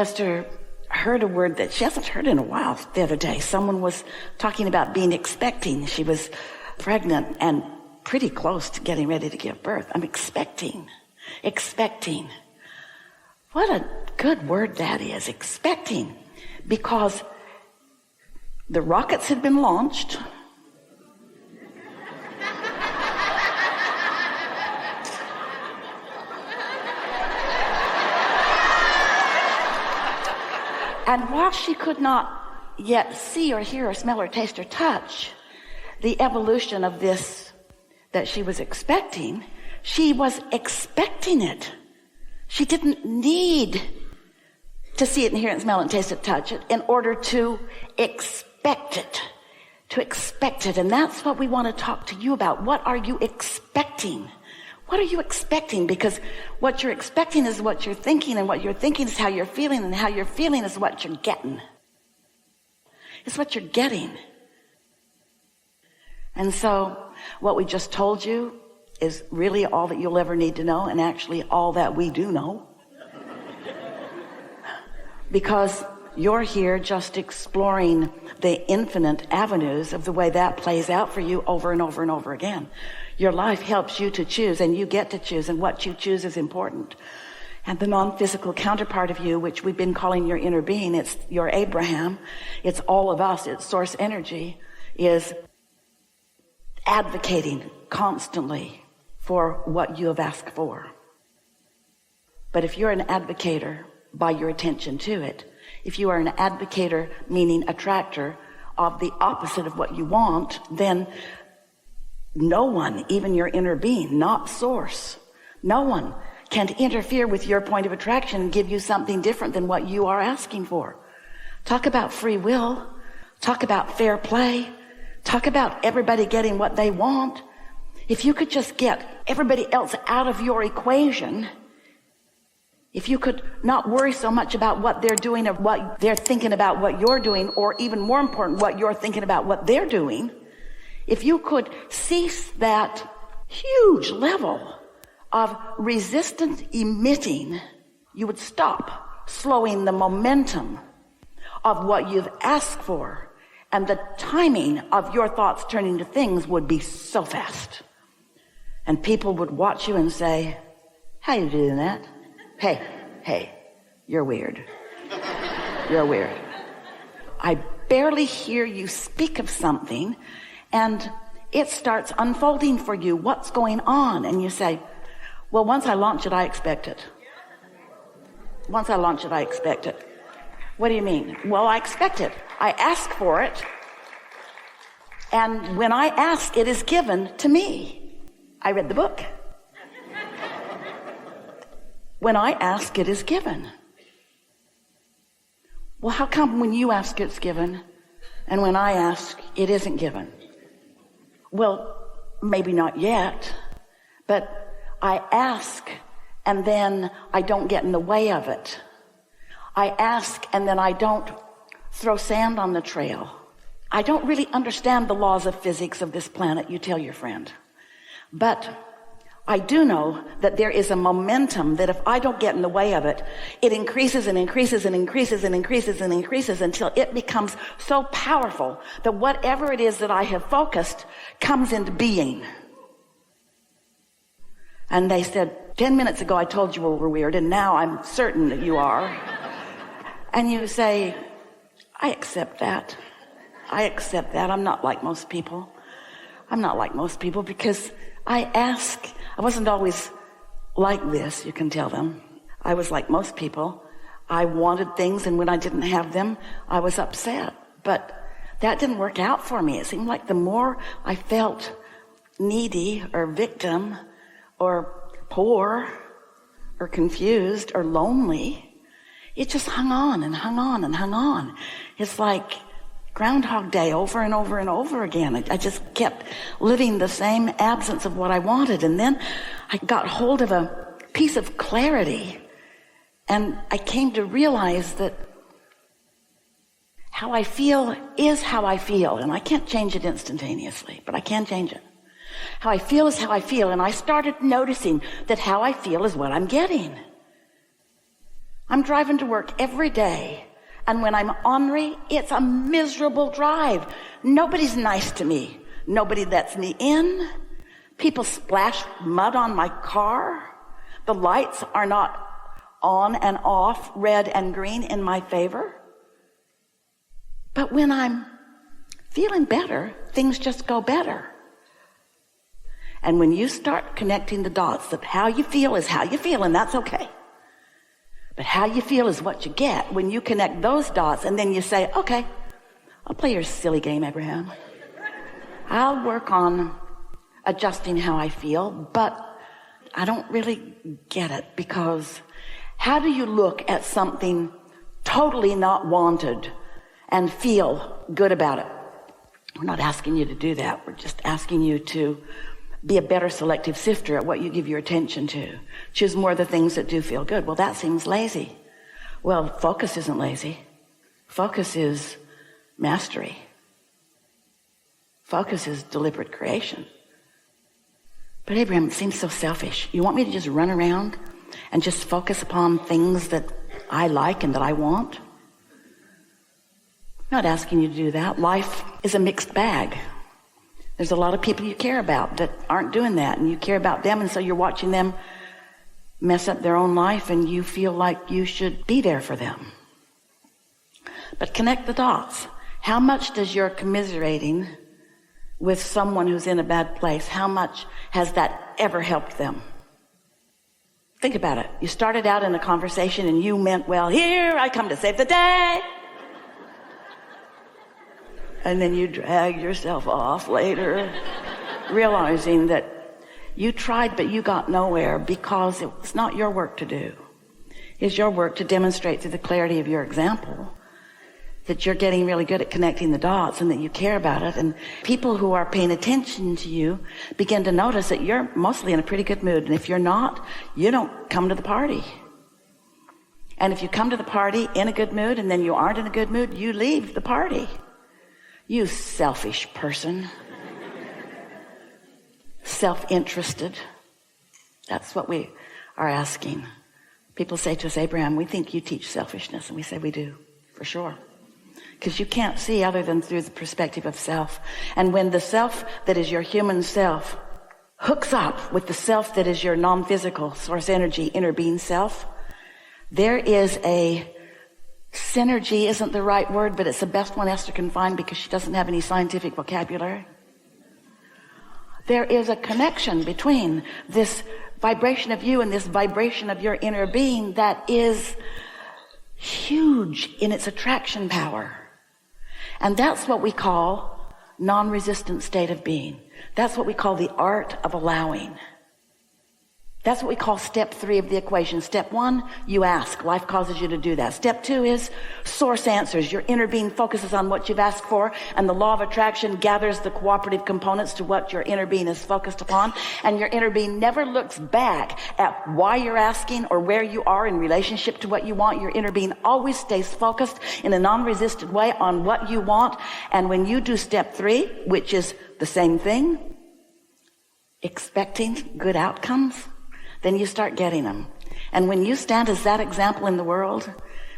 Esther heard a word that she hasn't heard in a while the other day. Someone was talking about being expecting. She was pregnant and pretty close to getting ready to give birth. I'm expecting. What a good word that is, expecting. Because the rockets had been launched. And while she could not yet see or hear or smell or taste or touch the evolution of this that she was expecting, she was expecting it. She didn't need to see it and hear it and smell it and taste it, touch it in order to expect it. To expect it. And that's what we want to talk to you about. What are you expecting? What are you expecting? Because what you're expecting is what you're thinking, and what you're thinking is how you're feeling, and how you're feeling is what you're getting. It's what you're getting. And so what we just told you is really all that you'll ever need to know, and actually all that we do know. Because you're here just exploring the infinite avenues of the way that plays out for you over and over and over again. Your life helps you to choose, and you get to choose, and what you choose is important. And the non-physical counterpart of you, which we've been calling your inner being, it's your Abraham, it's all of us, it's source energy, is advocating constantly for what you have asked for. But if you're an advocator by your attention to it, if you are an advocator, meaning attractor of the opposite of what you want, then no one, even your inner being, not source, no one can interfere with your point of attraction and give you something different than what you are asking for. Talk about free will. Talk about fair play. Talk about everybody getting what they want. If you could just get everybody else out of your equation, if you could not worry so much about what they're doing or what they're thinking about what you're doing, or even more important, what you're thinking about what they're doing, if you could cease that huge level of resistant emitting, you would stop slowing the momentum of what you've asked for, and the timing of your thoughts turning to things would be so fast. And people would watch you and say, how you doing that? Hey, you're weird. You're weird. I barely hear you speak of something, and it starts unfolding for you what's going on, and you say, well, once I launch it, I expect it. Once I launch it, I expect it. What do you mean? Well, I expect it. I ask for it, and when I ask, it is given to me. I read the book. When I ask, it is given. Well, how come when you ask, it's given, and when I ask, it isn't given? Well, maybe not yet, but I ask, and then I don't get in the way of it. I ask, and then I don't throw sand on the trail. I don't really understand the laws of physics of this planet, you tell your friend. But I do know that there is a momentum that if I don't get in the way of it, it increases and increases and increases and increases and increases until it becomes so powerful that whatever it is that I have focused comes into being. And they said, 10 minutes ago I told you we were weird, and now I'm certain that you are. And you say, I accept that. I accept that. I'm not like most people. I'm not like most people because I ask. I wasn't always like this, you can tell them. I was like most people. I wanted things, and when I didn't have them, I was upset. But that didn't work out for me. It seemed like the more I felt needy or victim or poor or confused or lonely, it just hung on and hung on and hung on. It's like Groundhog Day over and over and over again. I just kept living the same absence of what I wanted. And then I got hold of a piece of clarity, and I came to realize that how I feel is how I feel. And I can't change it instantaneously, but I can change it. How I feel is how I feel. And I started noticing that how I feel is what I'm getting. I'm driving to work every day. And when I'm ornery, it's a miserable drive. Nobody's nice to me. Nobody lets me in. People splash mud on my car. The lights are not on and off, red and green in my favor. But when I'm feeling better, things just go better. And when you start connecting the dots that how you feel is how you feel, and that's okay. But how you feel is what you get. When you connect those dots and then you say, okay, I'll play your silly game, Abraham. I'll work on adjusting how I feel, but I don't really get it, because how do you look at something totally not wanted and feel good about it? We're not asking you to do that. We're just asking you to be a better selective sifter at what you give your attention to. Choose more of the things that do feel good. Well, that seems lazy. Well, focus isn't lazy. Focus is mastery. Focus is deliberate creation. But Abraham, it seems so selfish. You want me to just run around and just focus upon things that I like and that I want? I'm not asking you to do that. Life is a mixed bag. There's a lot of people you care about that aren't doing that, and you care about them, and so you're watching them mess up their own life, and you feel like you should be there for them. But connect the dots. How much does your commiserating with someone who's in a bad place, how much has that ever helped them? Think about it. You started out in a conversation and you meant, well, here I come to save the day. And then you drag yourself off later, realizing that you tried, but you got nowhere, because it's not your work to do. It's your work to demonstrate through the clarity of your example that you're getting really good at connecting the dots and that you care about it. And people who are paying attention to you begin to notice that you're mostly in a pretty good mood. And if you're not, you don't come to the party. And if you come to the party in a good mood and then you aren't in a good mood, you leave the party. You selfish person. Self-interested. That's what we are asking. People say to us, Abraham, we think you teach selfishness. And we say we do, for sure. Because you can't see other than through the perspective of self. And when the self that is your human self hooks up with the self that is your non-physical source energy, inner being self, there is a synergy, isn't the right word, but it's the best one Esther can find because she doesn't have any scientific vocabulary. There is a connection between this vibration of you and this vibration of your inner being that is huge in its attraction power. And that's what we call non-resistant state of being. That's what we call the art of allowing. That's what we call step 3 of the equation. Step 1, you ask. Life causes you to do that. Step 2 is source answers. Your inner being focuses on what you've asked for, and the law of attraction gathers the cooperative components to what your inner being is focused upon. And your inner being never looks back at why you're asking or where you are in relationship to what you want. Your inner being always stays focused in a non-resistant way on what you want. And when you do step 3, which is the same thing, expecting good outcomes, then you start getting them. And when you stand as that example in the world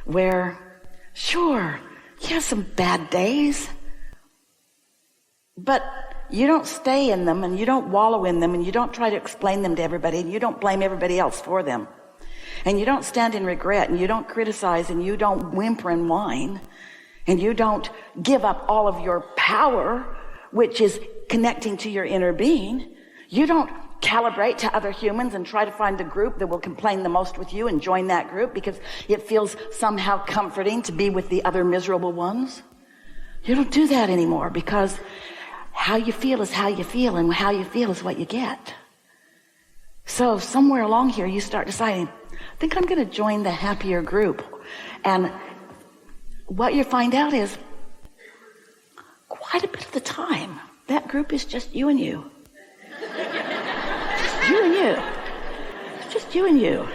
where, sure, you have some bad days, but you don't stay in them and you don't wallow in them and you don't try to explain them to everybody and you don't blame everybody else for them. And you don't stand in regret and you don't criticize and you don't whimper and whine and you don't give up all of your power, which is connecting to your inner being. You don't calibrate to other humans and try to find the group that will complain the most with you and join that group because it feels somehow comforting to be with the other miserable ones. You don't do that anymore because how you feel is how you feel, and how you feel is what you get. So somewhere along here you start deciding, I think I'm going to join the happier group. And what you find out is quite a bit of the time that group is just you and you. You and you. It's just you and you.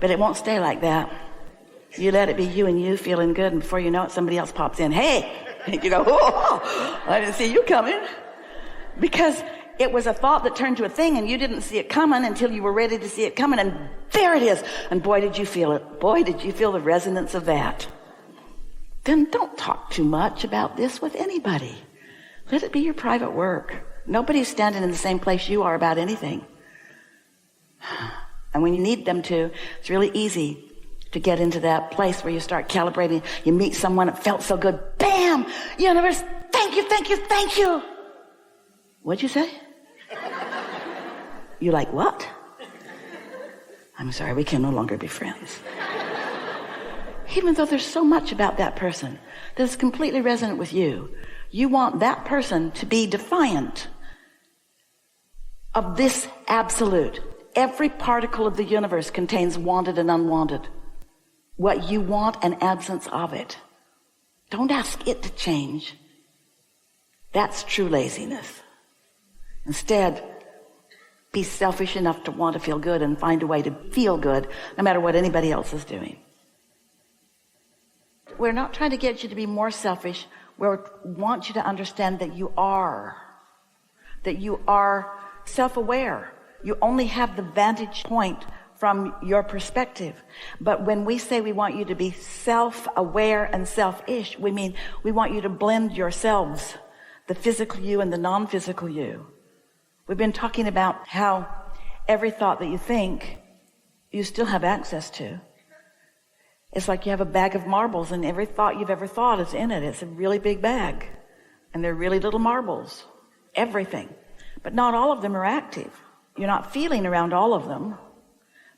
But it won't stay like that. You let it be you and you feeling good, and before you know it, somebody else pops in. Hey! And you go, oh, I didn't see you coming. Because It was a thought that turned to a thing, and you didn't see it coming until you were ready to see it coming, and there it is. And boy, did you feel it. Boy, did you feel the resonance of that. Then don't talk too much about this with anybody. Let it be your private work. Nobody's standing in the same place you are about anything. And when you need them to, it's really easy to get into that place where you start calibrating. You meet someone, it felt so good. Bam! Universe, thank you, thank you, thank you. What'd you say? You like what? I'm sorry, we can no longer be friends. Even though there's so much about that person that is completely resonant with you, you want that person to be defiant of this absolute. Every particle of the universe contains wanted and unwanted. What you want and absence of it. Don't ask it to change. That's true laziness. Instead, be selfish enough to want to feel good and find a way to feel good no matter what anybody else is doing. We're not trying to get you to be more selfish. We want you to understand that you are self-aware. You only have the vantage point from your perspective. But when we say we want you to be self-aware and selfish, we mean we want you to blend yourselves, the physical you and the non-physical you. We've been talking about how every thought that you think, you still have access to. It's like you have a bag of marbles, and every thought you've ever thought is in it. It's a really big bag, and they're really little marbles. Everything. But not all of them are active. You're not feeling around all of them.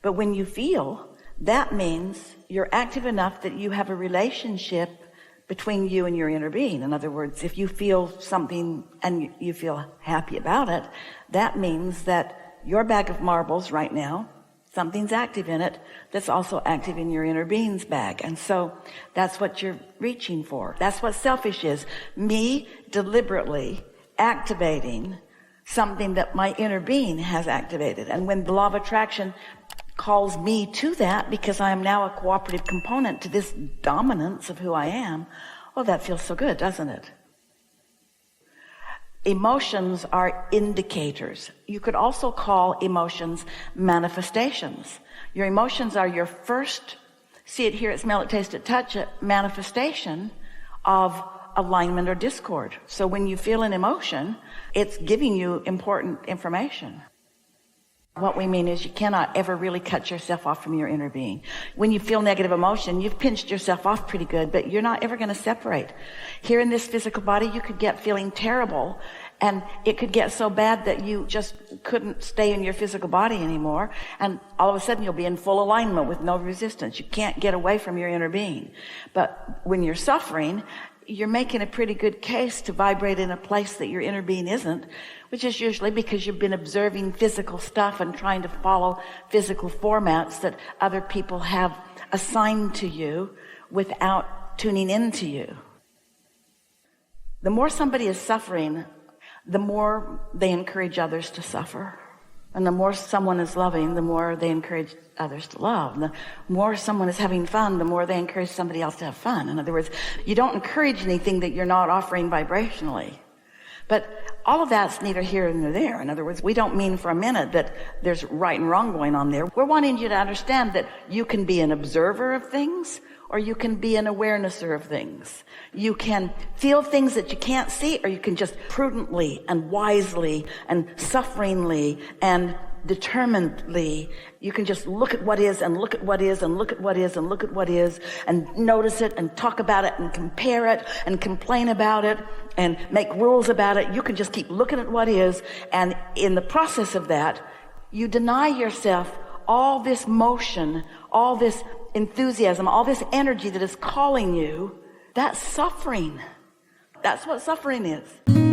But when you feel, that means you're active enough that you have a relationship between you and your inner being. In other words, if you feel something and you feel happy about it, that means that your bag of marbles right now, something's active in it that's also active in your inner being's bag. And so that's what you're reaching for. That's what selfish is. Me deliberately activating something that my inner being has activated. And when the law of attraction calls me to that, because I am now a cooperative component to this dominance of who I am, well, that feels so good, doesn't it? Emotions are indicators. You could also call emotions manifestations. Your emotions are your first see it, hear it, smell it, taste it, touch it manifestation of alignment or discord. So when you feel an emotion, it's giving you important information. What we mean is you cannot ever really cut yourself off from your inner being. When you feel negative emotion, you've pinched yourself off pretty good, but you're not ever going to separate. Here in this physical body, you could get feeling terrible, and it could get so bad that you just couldn't stay in your physical body anymore, and all of a sudden you'll be in full alignment with no resistance. You can't get away from your inner being. But when you're suffering, you're making a pretty good case to vibrate in a place that your inner being isn't, which is usually because you've been observing physical stuff and trying to follow physical formats that other people have assigned to you without tuning into you. The more somebody is suffering, the more they encourage others to suffer. And the more someone is loving, the more they encourage others to love. And the more someone is having fun, the more they encourage somebody else to have fun. In other words, you don't encourage anything that you're not offering vibrationally. But all of that's neither here nor there. In other words, we don't mean for a minute that there's right and wrong going on there. We're wanting you to understand that you can be an observer of things, or you can be an awarenesser of things. You can feel things that you can't see, or you can just prudently and wisely and sufferingly and determinedly, you can just look at what is and look at what is and look at what is and look at what is and notice it and talk about it and compare it and complain about it and make rules about it. You can just keep looking at what is, and in the process of that, you deny yourself all this motion, all this enthusiasm, all this energy that is calling you. That's suffering. That's what suffering is.